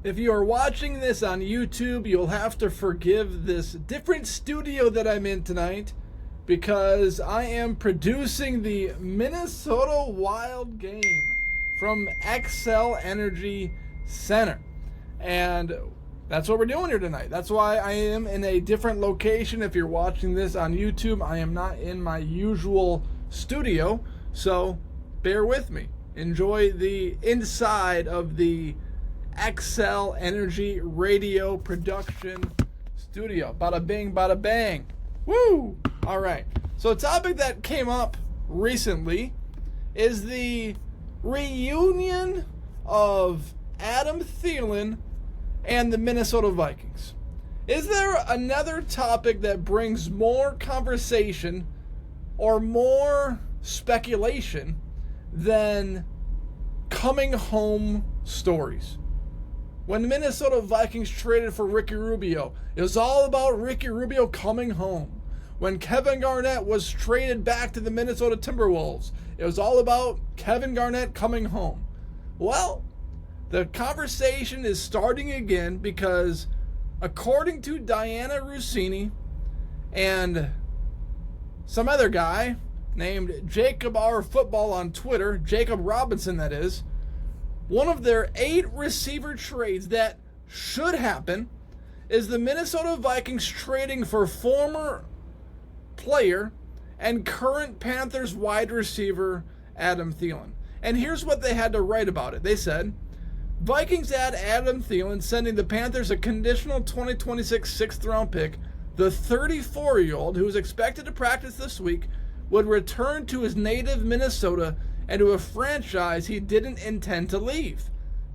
If you are watching this on YouTube, you'll have to forgive this different studio that I'm in tonight because I am producing the Minnesota Wild game from Xcel Energy Center. And that's what we're doing here tonight. That's why I am in a different location. If you're watching this on YouTube, I am not in my usual studio, so bear with me. Enjoy the inside of the Xcel Energy Radio Production Studio. Bada bing, bada bang. Woo! All right. So a topic that came up recently is the reunion of Adam Thielen and the Minnesota Vikings. Is there another topic that brings more conversation or more speculation than coming home stories? When the Minnesota Vikings traded for Ricky Rubio, it was all about Ricky Rubio coming home. When Kevin Garnett was traded back to the Minnesota Timberwolves, it was all about Kevin Garnett coming home. Well, the conversation is starting again because, according to Diana Rossini and some other guy named Jacob R. Football on Twitter, Jacob Robinson that is, one of their 8 receiver trades that should happen is the Minnesota Vikings trading for former player and current Panthers wide receiver Adam Thielen. And here's what they had to write about it. They said, Vikings add Adam Thielen, sending the Panthers a conditional 2026 sixth-round pick. The 34-year-old, who is expected to practice this week, would return to his native Minnesota and to a franchise he didn't intend to leave.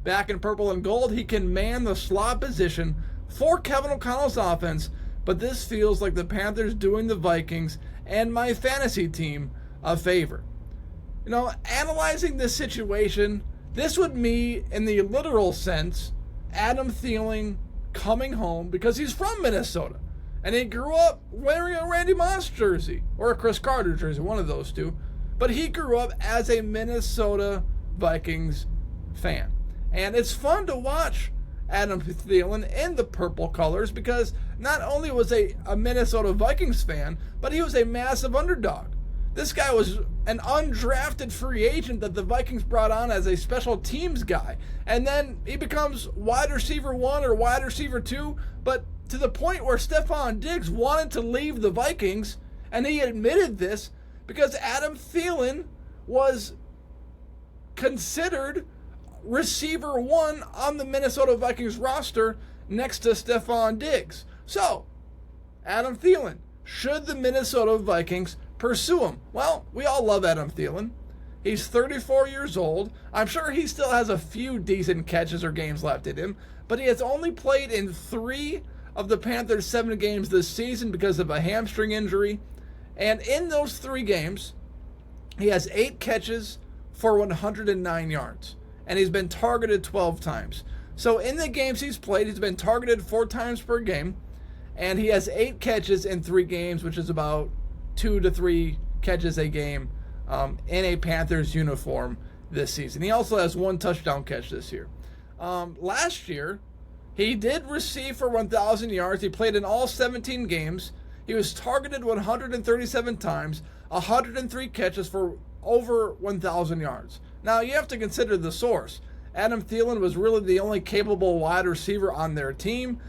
Back in purple and gold, he can man the slot position for Kevin O'Connell's offense, but this feels like the Panthers doing the Vikings and my fantasy team a favor. You know, analyzing this situation, this would mean, in the literal sense, Adam Thielen coming home because he's from Minnesota. And he grew up wearing a Randy Moss jersey or a Chris Carter jersey, one of those two. But he grew up as a Minnesota Vikings fan. And it's fun to watch Adam Thielen in the purple colors because not only was he a Minnesota Vikings fan, but he was a massive underdog. This guy was an undrafted free agent that the Vikings brought on as a special teams guy. And then he becomes wide receiver 1 or wide receiver 2, but to the point where Stephon Diggs wanted to leave the Vikings, and he admitted this because Adam Thielen was considered receiver 1 on the Minnesota Vikings roster next to Stephon Diggs. So, Adam Thielen, should the Minnesota Vikings pursue him? Well, we all love Adam Thielen. He's 34 years old. I'm sure he still has a few decent catches or games left in him, but he has only played in 3 of the Panthers' 7 games this season because of a hamstring injury. And in those 3 games, he has 8 catches for 109 yards. And he's been targeted 12 times. So in the games he's played, he's been targeted 4 times per game. And he has 8 catches in 3 games, which is about 2 to 3 catches a game in a Panthers uniform this season. He also has 1 touchdown catch this year. Last year, he did receive for 1,000 yards. He played in all 17 games. He was targeted 137 times, 103 catches for over 1,000 yards. Now, you have to consider the source. Adam Thielen was really the only capable wide receiver on their team.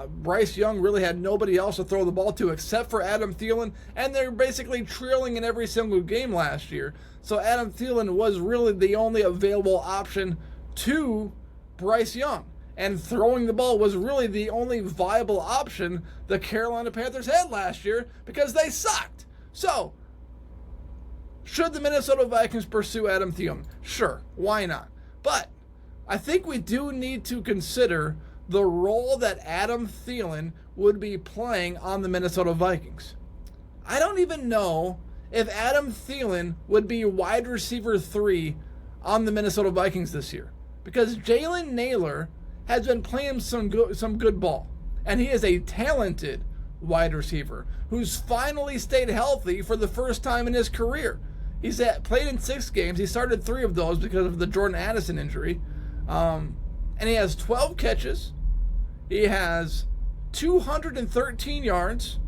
Bryce Young really had nobody else to throw the ball to except for Adam Thielen, and they're basically trailing in every single game last year. So Adam Thielen was really the only available option to Bryce Young. And throwing the ball was really the only viable option the Carolina Panthers had last year because they sucked. So, should the Minnesota Vikings pursue Adam Thielen? Sure, why not? But I think we do need to consider the role that Adam Thielen would be playing on the Minnesota Vikings. I don't even know if Adam Thielen would be wide receiver 3 on the Minnesota Vikings this year because Jalen Naylor has been playing some good ball. And he is a talented wide receiver who's finally stayed healthy for the first time in his career. He's played in 6 games. He started 3 of those because of the Jordan Addison injury. And and he has 12 catches. He has 213 yards,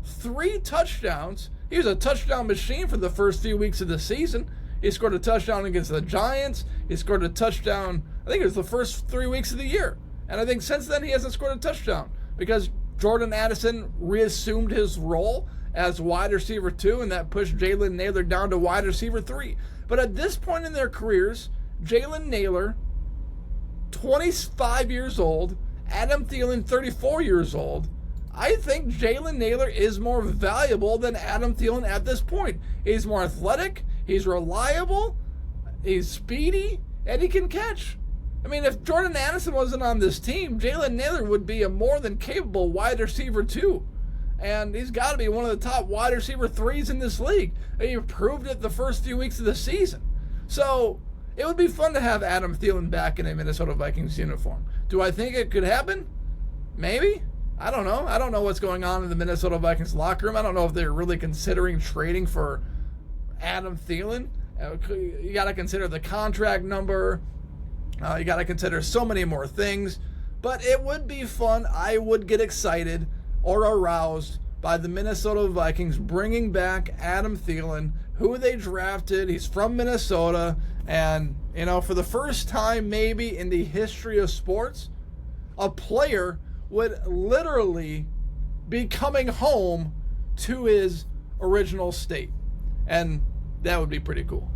3 touchdowns. He was a touchdown machine for the first few weeks of the season. He scored a touchdown against the Giants. He scored a touchdown, I think it was the first 3 weeks of the year. And I think since then he hasn't scored a touchdown because Jordan Addison reassumed his role as wide receiver 2, and that pushed Jalen Nailor down to wide receiver 3. But at this point in their careers, Jalen Nailor, 25 years old, Adam Thielen, 34 years old, I think Jalen Nailor is more valuable than Adam Thielen at this point. He's more athletic, he's reliable, he's speedy, and he can catch. I mean, if Jordan Addison wasn't on this team, Jalen Nailor would be a more than capable wide receiver 2. And he's got to be one of the top wide receiver 3s in this league. He proved it the first few weeks of the season. So it would be fun to have Adam Thielen back in a Minnesota Vikings uniform. Do I think it could happen? Maybe. I don't know. I don't know what's going on in the Minnesota Vikings locker room. I don't know if they're really considering trading for Adam Thielen. You got to consider the contract number. You got to consider so many more things. But it would be fun. I would get excited or aroused by the Minnesota Vikings bringing back Adam Thielen, who they drafted. He's from Minnesota. And, you know, for the first time maybe in the history of sports, a player would literally be coming home to his original state. And that would be pretty cool.